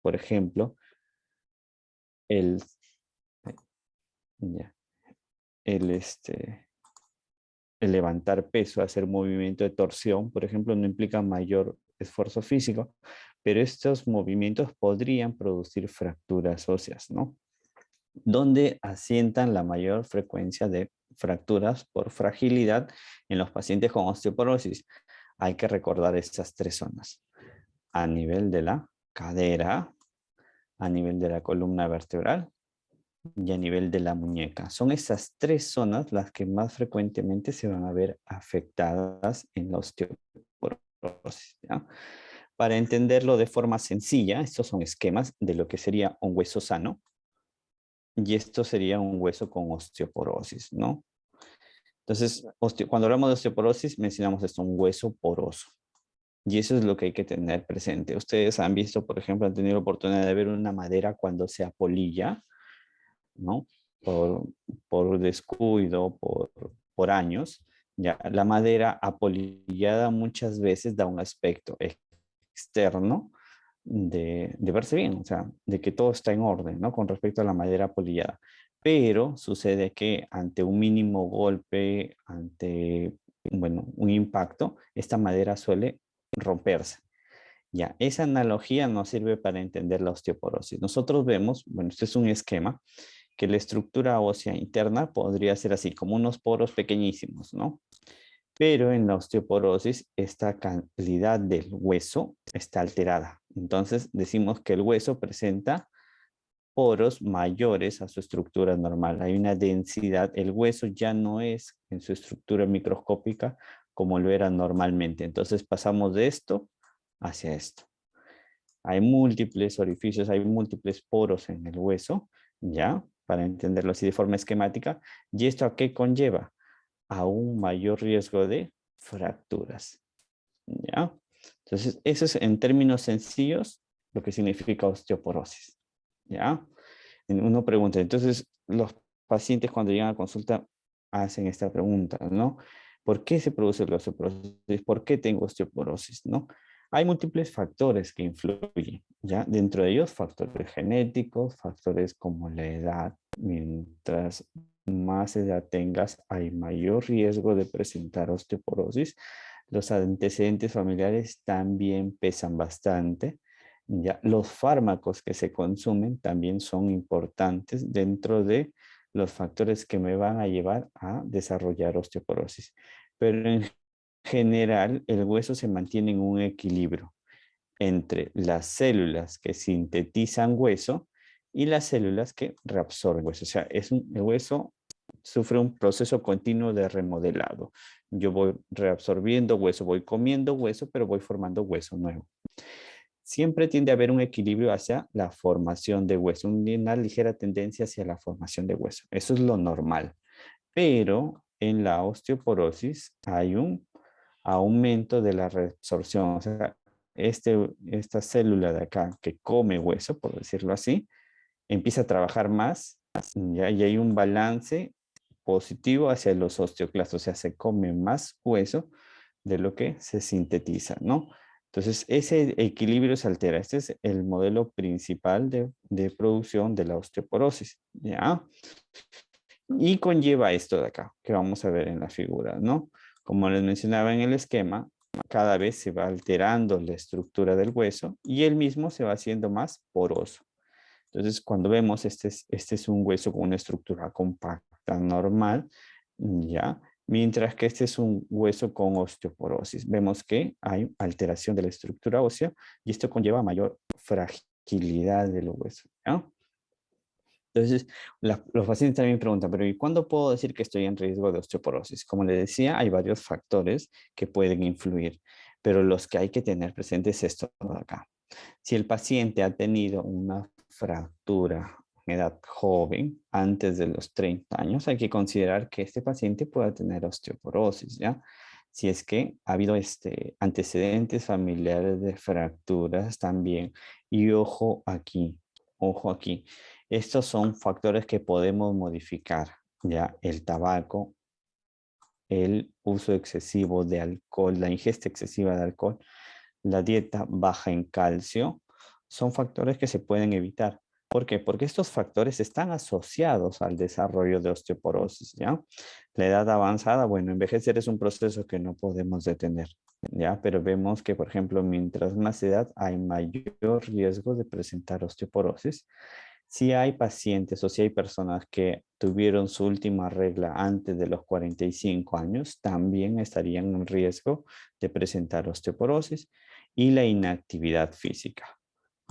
por ejemplo, el, ya, el, el levantar peso, hacer movimiento de torsión, por ejemplo, no implica mayor esfuerzo físico, pero estos movimientos podrían producir fracturas óseas, ¿no? Donde asientan la mayor frecuencia de fracturas por fragilidad en los pacientes con osteoporosis. Hay que recordar estas tres zonas. A nivel de la cadera, a nivel de la columna vertebral y a nivel de la muñeca. Son estas tres zonas las que más frecuentemente se van a ver afectadas en la osteoporosis, ¿ya? Para entenderlo de forma sencilla, estos son esquemas de lo que sería un hueso sano y esto sería un hueso con osteoporosis, ¿no? Entonces, cuando hablamos de osteoporosis, mencionamos esto, un hueso poroso. Y eso es lo que hay que tener presente. Ustedes han visto, por ejemplo, han tenido la oportunidad de ver una madera cuando se apolilla, ¿no? Por, por descuido, por años. Ya, la madera apolillada muchas veces da un aspecto externo de verse bien, o sea, de que todo está en orden, ¿no? Con respecto a la madera apolillada. Pero sucede que ante un mínimo golpe, ante, bueno, un impacto, esta madera suele romperse. Ya, esa analogía nos sirve para entender la osteoporosis. Nosotros vemos, bueno, este es un esquema, que la estructura ósea interna podría ser así, como unos poros pequeñísimos, ¿no? Pero en la osteoporosis, esta calidad del hueso está alterada. Entonces, decimos que el hueso presenta poros mayores a su estructura normal. Hay una densidad, el hueso ya no es en su estructura microscópica como lo era normalmente. Entonces, pasamos de esto hacia esto. Hay múltiples orificios, hay múltiples poros en el hueso, ¿ya? Para entenderlo así de forma esquemática. ¿Y esto a qué conlleva? A un mayor riesgo de fracturas, ¿ya? Entonces, eso es en términos sencillos lo que significa osteoporosis, ¿ya? Uno pregunta, entonces los pacientes cuando llegan a consulta hacen esta pregunta, ¿no? ¿Por qué se produce la osteoporosis? ¿Por qué tengo osteoporosis, no? Hay múltiples factores que influyen, ¿ya? Dentro de ellos, factores genéticos, factores como la edad. Mientras más edad tengas, hay mayor riesgo de presentar osteoporosis. Los antecedentes familiares también pesan bastante. Ya, los fármacos que se consumen también son importantes dentro de los factores que me van a llevar a desarrollar osteoporosis. Pero en general, el hueso se mantiene en un equilibrio entre las células que sintetizan hueso y las células que reabsorben hueso. O sea, el hueso sufre un proceso continuo de remodelado. Yo voy reabsorbiendo hueso, voy comiendo hueso, pero voy formando hueso nuevo. Siempre tiende a haber un equilibrio hacia la formación de hueso, una ligera tendencia hacia la formación de hueso. Eso es lo normal. Pero en la osteoporosis hay un aumento de la reabsorción. O sea, esta célula de acá que come hueso, por decirlo así, empieza a trabajar más, ¿ya? Y hay un balance positivo hacia los osteoclastos, o sea, se come más hueso de lo que se sintetiza, ¿no? Entonces, ese equilibrio se altera. Este es el modelo principal de producción de la osteoporosis, ¿ya? Y conlleva esto de acá, que vamos a ver en la figura, ¿no? Como les mencionaba en el esquema, cada vez se va alterando la estructura del hueso y el mismo se va haciendo más poroso. Entonces, cuando vemos, este es un hueso con una estructura compacta normal, ¿ya? Mientras que este es un hueso con osteoporosis. Vemos que hay alteración de la estructura ósea y esto conlleva mayor fragilidad del hueso, ¿ya? Entonces, los pacientes también preguntan, pero ¿y cuándo puedo decir que estoy en riesgo de osteoporosis? Como les decía, hay varios factores que pueden influir, pero los que hay que tener presentes es esto de acá. Si el paciente ha tenido una fractura en edad joven, antes de los 30 años, hay que considerar que este paciente pueda tener osteoporosis, ¿ya? Si es que ha habido antecedentes familiares de fracturas también. Y ojo aquí, ojo aquí. Estos son factores que podemos modificar, ¿ya? El tabaco, el uso excesivo de alcohol, la ingesta excesiva de alcohol, la dieta baja en calcio, son factores que se pueden evitar. ¿Por qué? Porque estos factores están asociados al desarrollo de osteoporosis, ¿ya? La edad avanzada, bueno, envejecer es un proceso que no podemos detener, ¿ya? Pero vemos que, por ejemplo, mientras más edad hay mayor riesgo de presentar osteoporosis. Si hay pacientes o si hay personas que tuvieron su última regla antes de los 45 años, también estarían en riesgo de presentar osteoporosis y la inactividad física.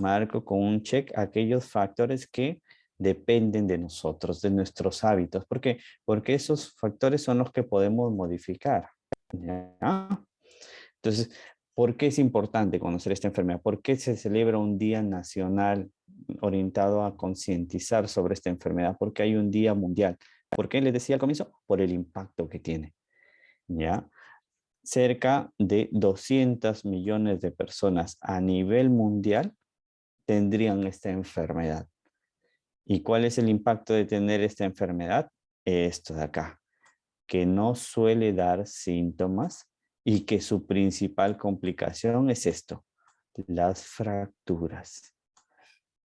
Marco con un check aquellos factores que dependen de nosotros, de nuestros hábitos. ¿Por qué? Porque esos factores son los que podemos modificar. ¿Ya? Entonces, ¿por qué es importante conocer esta enfermedad? ¿Por qué se celebra un día nacional orientado a concientizar sobre esta enfermedad? Porque hay un día mundial. ¿Por qué les decía al comienzo? Por el impacto que tiene. ¿Ya? Cerca de 200 millones de personas a nivel mundial tendrían esta enfermedad. ¿Y cuál es el impacto de tener esta enfermedad? Esto de acá, que no suele dar síntomas y que su principal complicación es esto, las fracturas.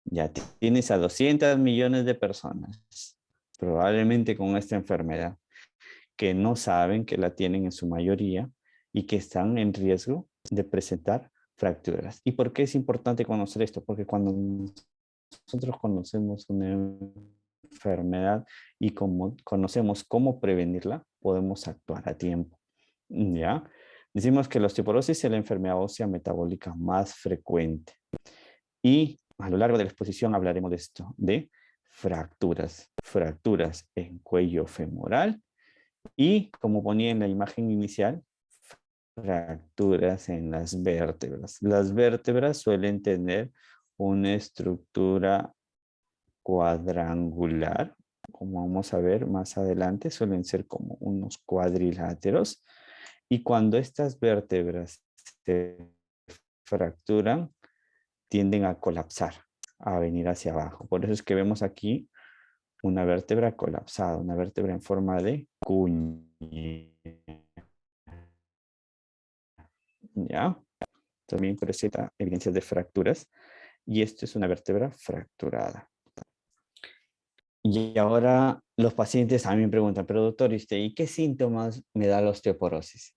Ya tienes a 200 millones de personas, probablemente con esta enfermedad, que no saben que la tienen en su mayoría y que están en riesgo de presentar fracturas. ¿Y por qué es importante conocer esto? Porque cuando nosotros conocemos una enfermedad y como conocemos cómo prevenirla, podemos actuar a tiempo. ¿Ya? Decimos que la osteoporosis es la enfermedad ósea metabólica más frecuente. Y a lo largo de la exposición hablaremos de esto, de fracturas. Fracturas en cuello femoral y, como ponía en la imagen inicial, fracturas en las vértebras. Las vértebras suelen tener una estructura cuadrangular, como vamos a ver más adelante, suelen ser como unos cuadriláteros. Y cuando estas vértebras se fracturan, tienden a colapsar, a venir hacia abajo. Por eso es que vemos aquí una vértebra colapsada, una vértebra en forma de cuña. ¿Ya? También presenta evidencias de fracturas y esto es una vértebra fracturada. Y ahora los pacientes a mí me preguntan, pero doctor, ¿y qué síntomas me da la osteoporosis?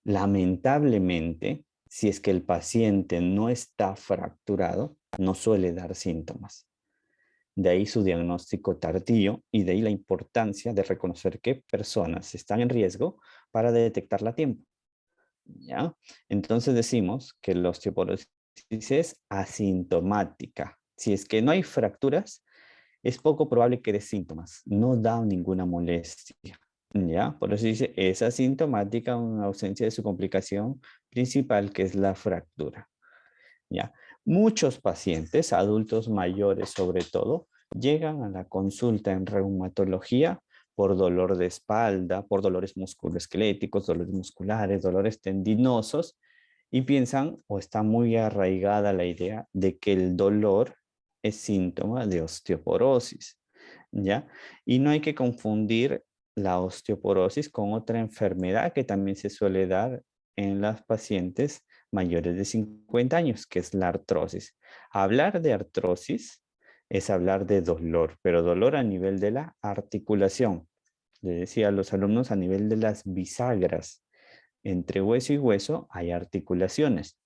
Lamentablemente, si es que el paciente no está fracturado, no suele dar síntomas. De ahí su diagnóstico tardío y de ahí la importancia de reconocer qué personas están en riesgo para detectarla a tiempo. ¿Ya? Entonces decimos que la osteoporosis es asintomática. Si es que no hay fracturas, es poco probable que dé síntomas. No da ninguna molestia. ¿Ya? Por eso dice, es asintomática en ausencia de su complicación principal, que es la fractura. ¿Ya? Muchos pacientes, adultos mayores sobre todo, llegan a la consulta en reumatología por dolor de espalda, por dolores musculoesqueléticos, dolores musculares, dolores tendinosos, y piensan o está muy arraigada la idea de que el dolor es síntoma de osteoporosis, ¿ya? Y no hay que confundir la osteoporosis con otra enfermedad que también se suele dar en las pacientes mayores de 50 años, que es la artrosis. Hablar de artrosis es hablar de dolor, pero dolor a nivel de la articulación. Le decía a los alumnos a nivel de las bisagras. Entre hueso y hueso hay articulaciones.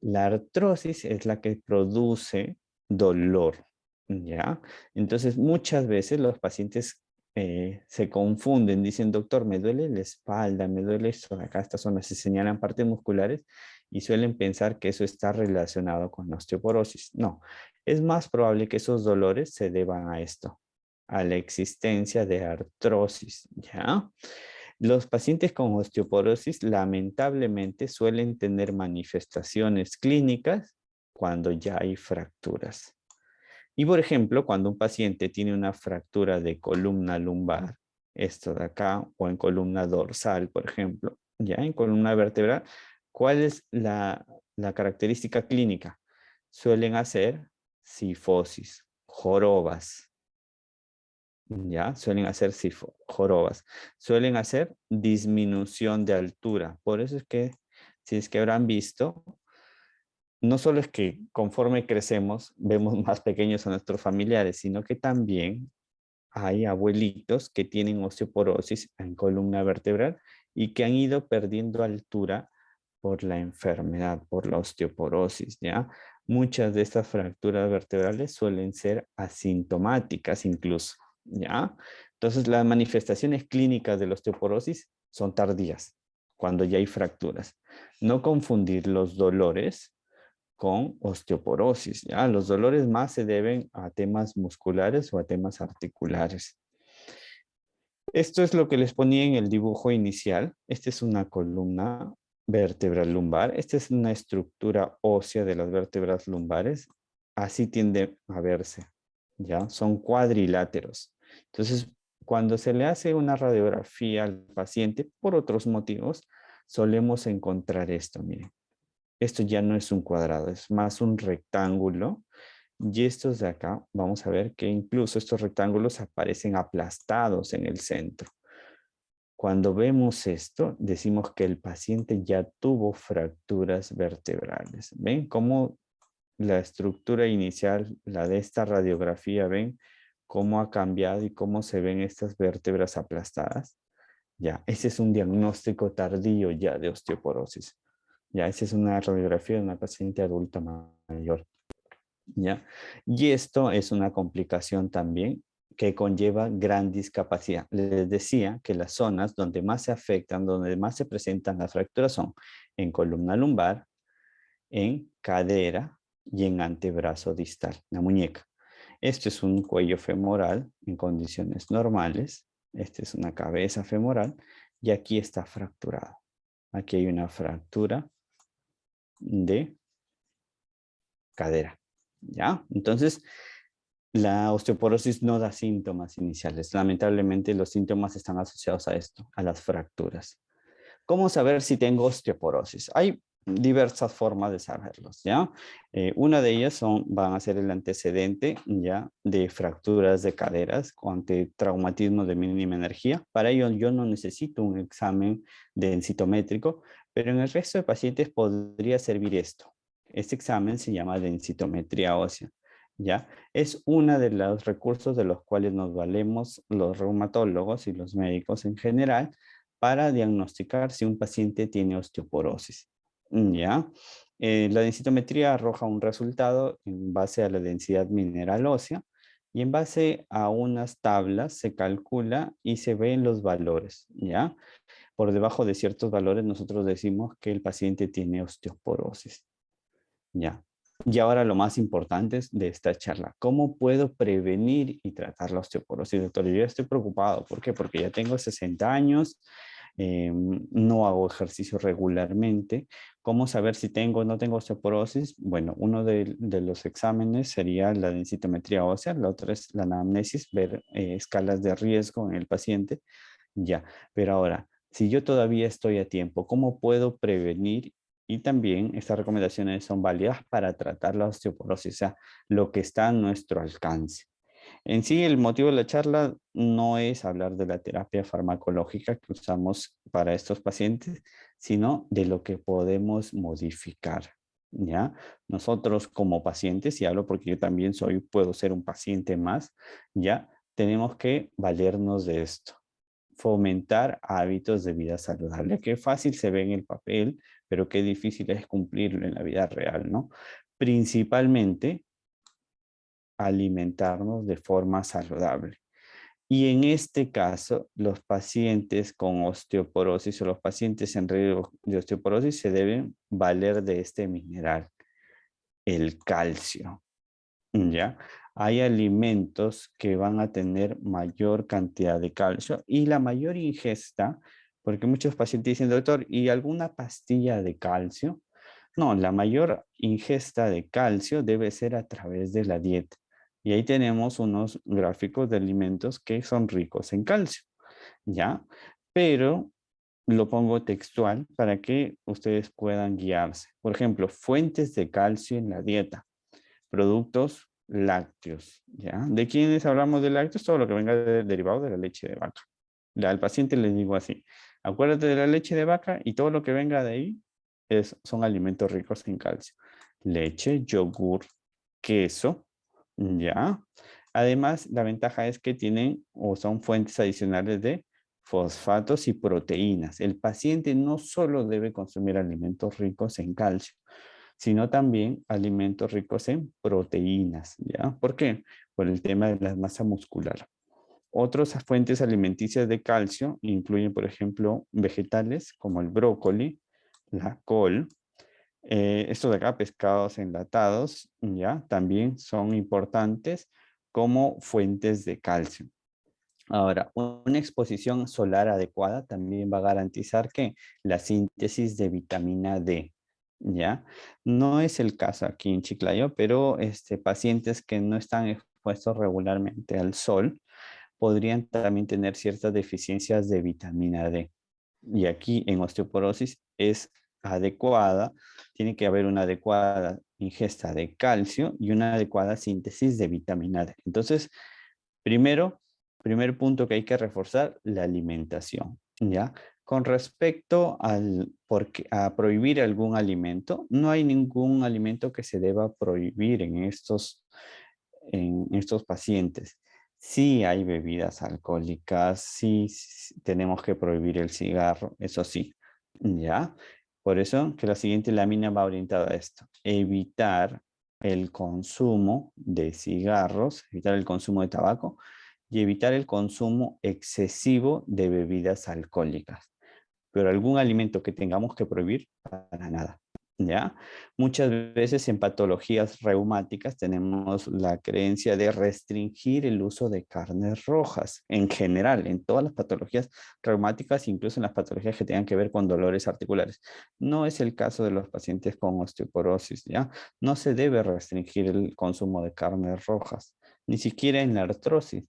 La artrosis es la que produce dolor, ¿ya? Entonces, muchas veces los pacientes se confunden, dicen, doctor, me duele la espalda, me duele esto, acá estas zonas, se señalan partes musculares y suelen pensar que eso está relacionado con la osteoporosis. No, es más probable que esos dolores se deban a esto, a la existencia de artrosis, ¿ya? Los pacientes con osteoporosis lamentablemente suelen tener manifestaciones clínicas cuando ya hay fracturas. Y por ejemplo, cuando un paciente tiene una fractura de columna lumbar, esto de acá, o en columna dorsal, por ejemplo, ya en columna vertebral, ¿cuál es la característica clínica? Suelen hacer cifosis, jorobas, ya, suelen hacer jorobas, suelen hacer disminución de altura. Por eso es que, si es que habrán visto, no solo es que conforme crecemos vemos más pequeños a nuestros familiares, sino que también hay abuelitos que tienen osteoporosis en columna vertebral y que han ido perdiendo altura por la enfermedad, por la osteoporosis, ¿ya? Muchas de estas fracturas vertebrales suelen ser asintomáticas incluso, ¿ya? Entonces, las manifestaciones clínicas de la osteoporosis son tardías, cuando ya hay fracturas. No confundir los dolores con osteoporosis, ¿ya? Los dolores más se deben a temas musculares o a temas articulares. Esto es lo que les ponía en el dibujo inicial. Esta es una columna vertebral lumbar. Esta es una estructura ósea de las vértebras lumbares. Así tiende a verse, ¿ya? Son cuadriláteros. Entonces, cuando se le hace una radiografía al paciente, por otros motivos, solemos encontrar esto, miren. Esto ya no es un cuadrado, es más un rectángulo. Y estos de acá, vamos a ver que incluso estos rectángulos aparecen aplastados en el centro. Cuando vemos esto, decimos que el paciente ya tuvo fracturas vertebrales. ¿Ven cómo la estructura inicial, la de esta radiografía, ven cómo ha cambiado y cómo se ven estas vértebras aplastadas? Ya, ese es un diagnóstico tardío ya de osteoporosis. Ya, esa es una radiografía de una paciente adulta mayor. ¿Ya? Y esto es una complicación también que conlleva gran discapacidad. Les decía que las zonas donde más se afectan, donde más se presentan las fracturas son en columna lumbar, en cadera y en antebrazo distal, la muñeca. Este es un cuello femoral en condiciones normales. Esta es una cabeza femoral y aquí está fracturado. Aquí hay una fractura de cadera. ¿Ya? Entonces, la osteoporosis no da síntomas iniciales. Lamentablemente, los síntomas están asociados a esto, a las fracturas. ¿Cómo saber si tengo osteoporosis? Hay diversas formas de saberlos, ¿ya? Una de ellas van a ser el antecedente, ¿ya? De fracturas de caderas ante traumatismo de mínima energía. Para ello, yo no necesito un examen densitométrico, pero en el resto de pacientes podría servir esto. Este examen se llama densitometría ósea, ¿ya? Es uno de los recursos de los cuales nos valemos los reumatólogos y los médicos en general para diagnosticar si un paciente tiene osteoporosis. ¿Ya? La densitometría arroja un resultado en base a la densidad mineral ósea y en base a unas tablas se calcula y se ven los valores, ¿ya? Por debajo de ciertos valores nosotros decimos que el paciente tiene osteoporosis, ¿ya? Y ahora lo más importante es de esta charla, ¿cómo puedo prevenir y tratar la osteoporosis? Doctor, yo ya estoy preocupado. ¿Por qué? Porque ya tengo 60 años, no hago ejercicio regularmente. ¿Cómo saber si tengo o no tengo osteoporosis? Bueno, uno de los exámenes sería la densitometría ósea, la otra es la anamnesis, ver escalas de riesgo en el paciente. Ya, pero ahora, si yo todavía estoy a tiempo, ¿cómo puedo prevenir? Y también estas recomendaciones son válidas para tratar la osteoporosis, o sea, lo que está a nuestro alcance. En sí, el motivo de la charla no es hablar de la terapia farmacológica que usamos para estos pacientes, sino de lo que podemos modificar, ¿ya? Nosotros como pacientes, y hablo porque yo también puedo ser un paciente más, ¿ya? Tenemos que valernos de esto. Fomentar hábitos de vida saludable. Qué fácil se ve en el papel, pero qué difícil es cumplirlo en la vida real, ¿no? Principalmente alimentarnos de forma saludable. Y en este caso, los pacientes con osteoporosis o los pacientes en riesgo de osteoporosis se deben valer de este mineral, el calcio. ¿Ya? Hay alimentos que van a tener mayor cantidad de calcio y la mayor ingesta, porque muchos pacientes dicen, doctor, ¿y alguna pastilla de calcio? No, la mayor ingesta de calcio debe ser a través de la dieta. Y ahí tenemos unos gráficos de alimentos que son ricos en calcio, ¿ya? Pero lo pongo textual para que ustedes puedan guiarse. Por ejemplo, fuentes de calcio en la dieta, productos lácteos, ¿ya? ¿De quiénes hablamos de lácteos? Todo lo que venga derivado de la leche de vaca. Al paciente le digo así, acuérdate de la leche de vaca y todo lo que venga de ahí son alimentos ricos en calcio. leche, yogur, queso, ¿ya? Además, la ventaja es que tienen o son fuentes adicionales de fosfatos y proteínas. El paciente no solo debe consumir alimentos ricos en calcio, sino también alimentos ricos en proteínas, ¿ya? ¿Por qué? Por el tema de la masa muscular. Otras fuentes alimenticias de calcio incluyen, por ejemplo, vegetales como el brócoli, la col. Estos de acá, pescados enlatados, ya, también son importantes como fuentes de calcio. Ahora, una exposición solar adecuada también va a garantizar que la síntesis de vitamina D, ¿ya? No es el caso aquí en Chiclayo, pero pacientes que no están expuestos regularmente al sol podrían también tener ciertas deficiencias de vitamina D. Y aquí en osteoporosis es adecuada, tiene que haber una adecuada ingesta de calcio y una adecuada síntesis de vitamina D. Entonces, primero, primer punto que hay que reforzar, la alimentación, ¿ya? Con respecto a prohibir algún alimento, no hay ningún alimento que se deba prohibir en estos pacientes. Sí hay bebidas alcohólicas, sí tenemos que prohibir el cigarro, eso sí, ¿ya? Por eso que la siguiente lámina va orientada a esto, evitar el consumo de cigarros, evitar el consumo de tabaco y evitar el consumo excesivo de bebidas alcohólicas. Pero algún alimento que tengamos que prohibir, para nada. ¿Ya? Muchas veces en patologías reumáticas tenemos la creencia de restringir el uso de carnes rojas, en general, en todas las patologías reumáticas, incluso en las patologías que tengan que ver con dolores articulares. No es el caso de los pacientes con osteoporosis, ¿ya? No se debe restringir el consumo de carnes rojas, ni siquiera en la artrosis.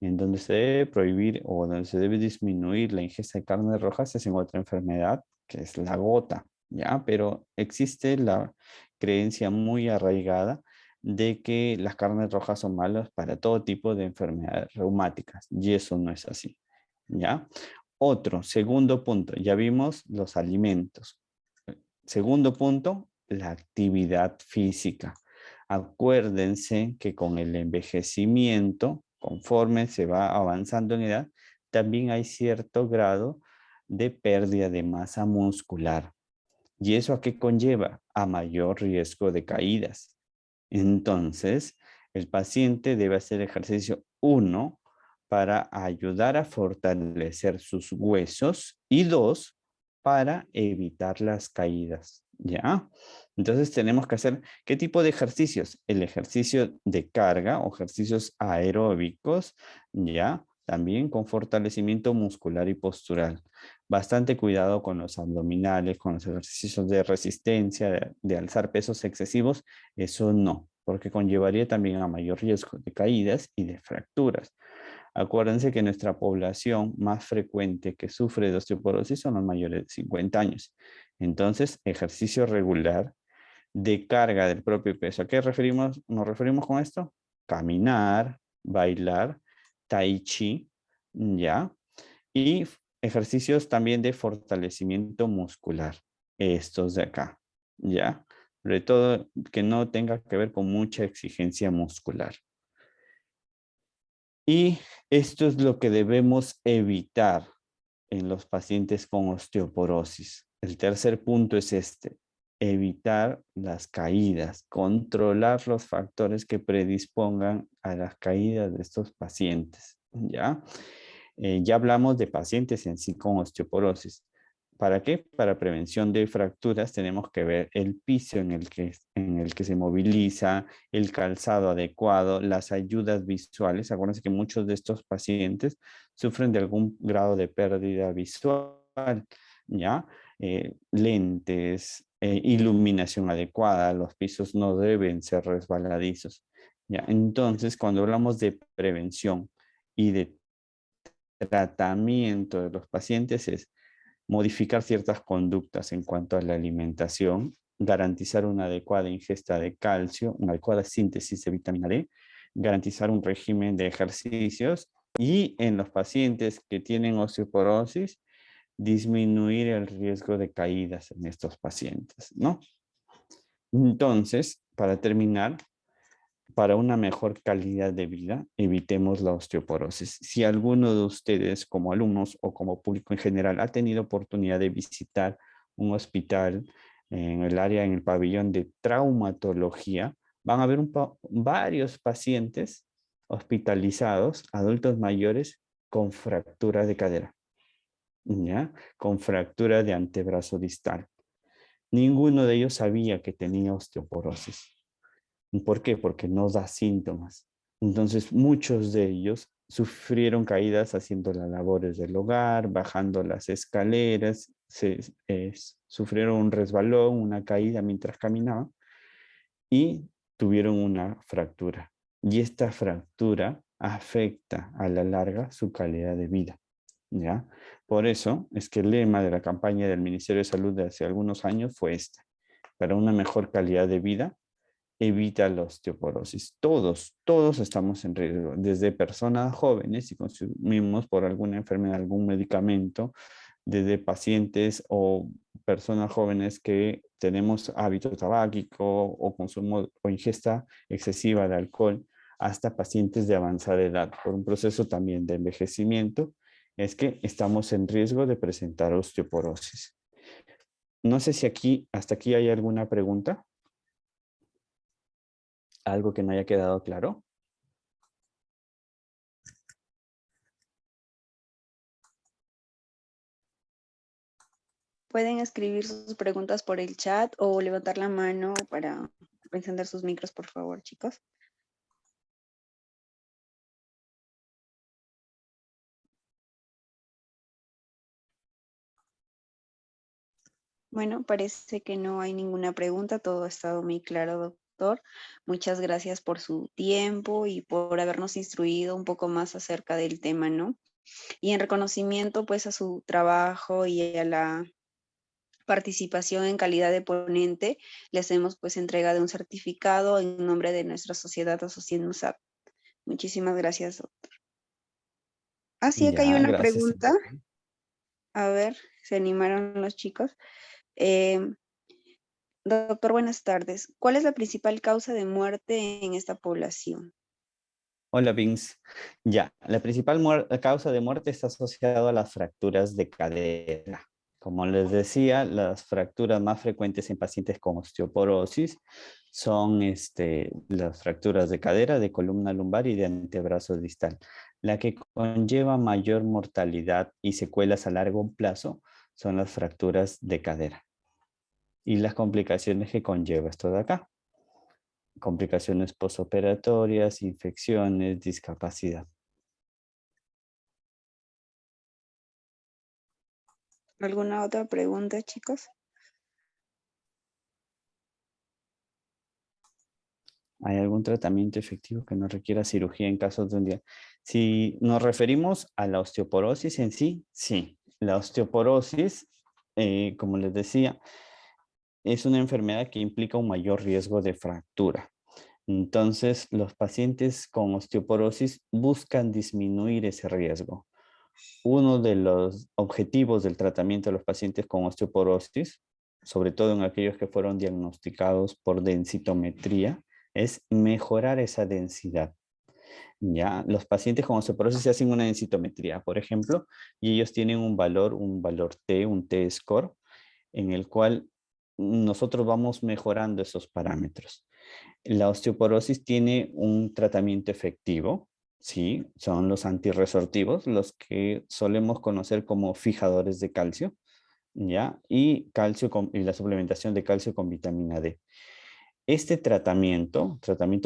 En donde se debe prohibir o donde se debe disminuir la ingesta de carnes rojas es en otra enfermedad, que es la gota, ¿ya? Pero existe la creencia muy arraigada de que las carnes rojas son malas para todo tipo de enfermedades reumáticas, y eso no es así, ¿ya? Otro, segundo punto, ya vimos los alimentos. Segundo punto, la actividad física. Acuérdense que con el envejecimiento, conforme se va avanzando en edad, también hay cierto grado de pérdida de masa muscular. ¿Y eso a qué conlleva? A mayor riesgo de caídas. Entonces, el paciente debe hacer ejercicio, uno, para ayudar a fortalecer sus huesos y dos, para evitar las caídas, ¿ya? Entonces tenemos que hacer, ¿qué tipo de ejercicios? El ejercicio de carga o ejercicios aeróbicos, ¿ya? También con fortalecimiento muscular y postural. Bastante cuidado con los abdominales, con los ejercicios de resistencia, de alzar pesos excesivos, eso no, porque conllevaría también a mayor riesgo de caídas y de fracturas. Acuérdense que nuestra población más frecuente que sufre de osteoporosis son los mayores de 50 años. Entonces, ejercicio regular de carga del propio peso. ¿A qué nos referimos con esto? Caminar, bailar, tai chi, ¿ya? Y ejercicios también de fortalecimiento muscular. Estos de acá, ¿ya? Sobre todo que no tenga que ver con mucha exigencia muscular. Y esto es lo que debemos evitar en los pacientes con osteoporosis. El tercer punto es este, evitar las caídas, controlar los factores que predispongan a las caídas de estos pacientes, ¿ya? Ya hablamos de pacientes en sí con osteoporosis. ¿Para qué? Para prevención de fracturas tenemos que ver el piso en el que se moviliza, el calzado adecuado, las ayudas visuales. Acuérdense que muchos de estos pacientes sufren de algún grado de pérdida visual, ¿ya? Lentes, iluminación adecuada, los pisos no deben ser resbaladizos, ¿ya? Entonces, cuando hablamos de prevención y de tratamiento de los pacientes es modificar ciertas conductas en cuanto a la alimentación, garantizar una adecuada ingesta de calcio, una adecuada síntesis de vitamina D, garantizar un régimen de ejercicios y en los pacientes que tienen osteoporosis, disminuir el riesgo de caídas en estos pacientes, ¿no? Entonces, para terminar, para una mejor calidad de vida, evitemos la osteoporosis. Si alguno de ustedes, como alumnos o como público en general, ha tenido oportunidad de visitar un hospital en el área, en el pabellón de traumatología, van a ver varios pacientes hospitalizados, adultos mayores, con fractura de cadera, ¿ya? Con fractura de antebrazo distal. Ninguno de ellos sabía que tenía osteoporosis. ¿Por qué? Porque no da síntomas. Entonces, muchos de ellos sufrieron caídas haciendo las labores del hogar, bajando las escaleras, sufrieron un resbalón, una caída mientras caminaban y tuvieron una fractura. Y esta fractura afecta a la larga su calidad de vida, ¿ya? Por eso es que el lema de la campaña del Ministerio de Salud de hace algunos años fue este: para una mejor calidad de vida, evita la osteoporosis. Todos estamos en riesgo, desde personas jóvenes si consumimos por alguna enfermedad algún medicamento, desde pacientes o personas jóvenes que tenemos hábito tabáquico o consumo o ingesta excesiva de alcohol, hasta pacientes de avanzada edad, por un proceso también de envejecimiento, es que estamos en riesgo de presentar osteoporosis. No sé si hasta aquí hay alguna pregunta, algo que no haya quedado claro. Pueden escribir sus preguntas por el chat o levantar la mano para encender sus micros, por favor, chicos. Bueno, parece que no hay ninguna pregunta, todo ha estado muy claro, doctor. Muchas gracias por su tiempo y por habernos instruido un poco más acerca del tema, ¿no? Y en reconocimiento, pues, a su trabajo y a la participación en calidad de ponente, le hacemos, pues, entrega de un certificado en nombre de nuestra sociedad Asociación USAP. Muchísimas gracias, doctor. Ah, sí, acá hay Ya, una gracias. pregunta. A ver, se animaron los chicos. Eh, Doctor, buenas tardes. ¿Cuál es la principal causa de muerte en esta población? Hola, Vince. Ya, la principal causa de muerte está asociada a las fracturas de cadera. Como les decía, las fracturas más frecuentes en pacientes con osteoporosis son las fracturas de cadera, de columna lumbar y de antebrazo distal. La que conlleva mayor mortalidad y secuelas a largo plazo son las fracturas de cadera y las complicaciones que conlleva esto de acá: complicaciones postoperatorias, infecciones, discapacidad. ¿Alguna otra pregunta, chicos? ¿Hay algún tratamiento efectivo que no requiera cirugía en caso de un día? Si nos referimos a la osteoporosis en sí, sí. La osteoporosis, como les decía, es una enfermedad que implica un mayor riesgo de fractura. Entonces, los pacientes con osteoporosis buscan disminuir ese riesgo. Uno de los objetivos del tratamiento de los pacientes con osteoporosis, sobre todo en aquellos que fueron diagnosticados por densitometría, es mejorar esa densidad. Ya, los pacientes con osteoporosis se hacen una densitometría, por ejemplo, y ellos tienen un valor T, un T-score, en el cual nosotros vamos mejorando esos parámetros. La osteoporosis tiene un tratamiento efectivo, sí, son los antirresortivos, los que solemos conocer como fijadores de calcio, ¿ya? Y y la suplementación de calcio con vitamina D. Este tratamiento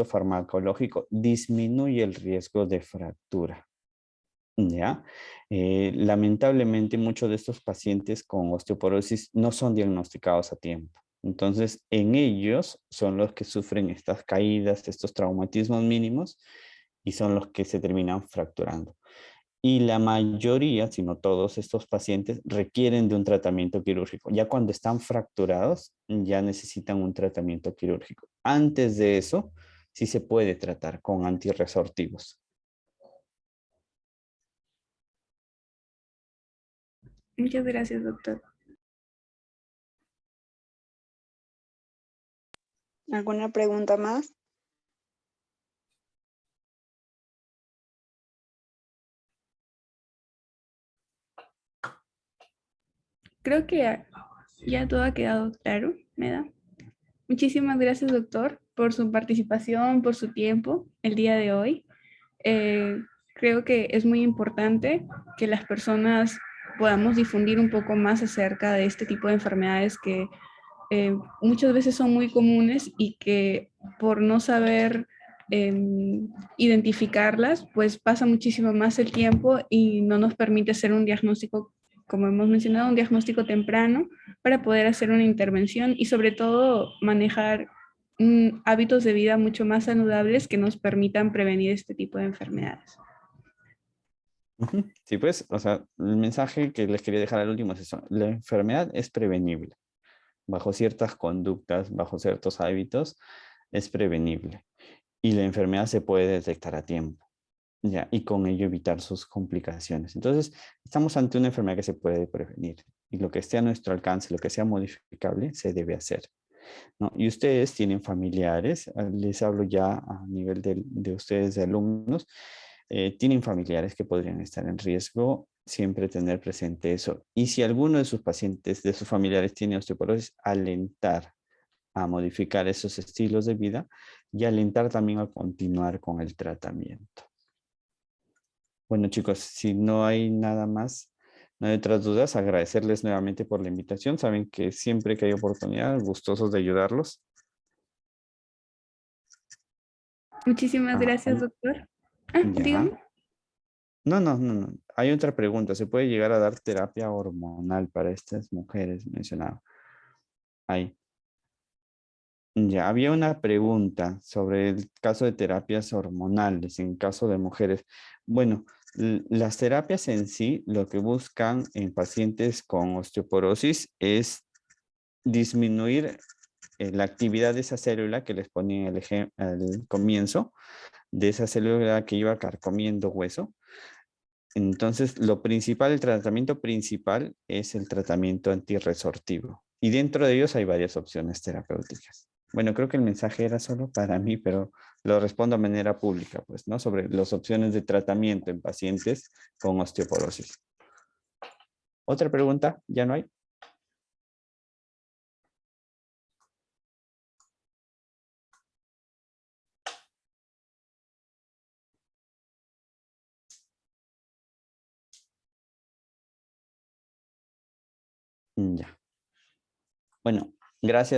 farmacológico, disminuye el riesgo de fractura, ¿ya? Lamentablemente, muchos de estos pacientes con osteoporosis no son diagnosticados a tiempo. Entonces, en ellos son los que sufren estas caídas, estos traumatismos mínimos, y son los que se terminan fracturando. Y la mayoría, si no todos estos pacientes, requieren de un tratamiento quirúrgico. Ya cuando están fracturados, ya necesitan un tratamiento quirúrgico. Antes de eso, sí se puede tratar con antirresortivos. Muchas gracias, doctor. ¿Alguna pregunta más? Creo que ya todo ha quedado claro, ¿me da? Muchísimas gracias, doctor, por su participación, por su tiempo el día de hoy. Eh, Creo que es muy importante que las personas podamos difundir un poco más acerca de este tipo de enfermedades que muchas veces son muy comunes y que por no saber identificarlas, pues pasa muchísimo más el tiempo y no nos permite hacer un diagnóstico, como hemos mencionado, un diagnóstico temprano para poder hacer una intervención y sobre todo manejar hábitos de vida mucho más saludables que nos permitan prevenir este tipo de enfermedades. Ujú. Sí, pues, o sea, el mensaje que les quería dejar al último es eso. La enfermedad es prevenible. Bajo ciertas conductas, bajo ciertos hábitos, es prevenible. Y la enfermedad se puede detectar a tiempo, ¿ya? Y con ello evitar sus complicaciones. Entonces, estamos ante una enfermedad que se puede prevenir. Y lo que esté a nuestro alcance, lo que sea modificable, se debe hacer, ¿no? Y ustedes tienen familiares, les hablo ya a nivel de ustedes, de alumnos, tienen familiares que podrían estar en riesgo, siempre tener presente eso. Y si alguno de sus pacientes, de sus familiares tiene osteoporosis, alentar a modificar esos estilos de vida y alentar también a continuar con el tratamiento. Bueno, chicos, si no hay nada más, no hay otras dudas, agradecerles nuevamente por la invitación. Saben que siempre que hay oportunidad, gustosos de ayudarlos. Muchísimas Ah, gracias, doctor. Ah, ya. dígame. No. Hay otra pregunta. ¿Se puede llegar a dar terapia hormonal para estas mujeres mencionadas? Ahí. Ya, había una pregunta sobre el caso de terapias hormonales en caso de mujeres. Bueno, las terapias en sí lo que buscan en pacientes con osteoporosis es disminuir la actividad de esa célula que les ponía al comienzo, de esa célula que iba carcomiendo hueso. Entonces, lo principal, el tratamiento principal es el tratamiento antirresortivo. Y dentro de ellos hay varias opciones terapéuticas. Bueno, creo que el mensaje era solo para mí, pero lo respondo de manera pública, pues, ¿no? Sobre las opciones de tratamiento en pacientes con osteoporosis. ¿Otra pregunta? ¿Ya no hay? Ya. Bueno, gracias.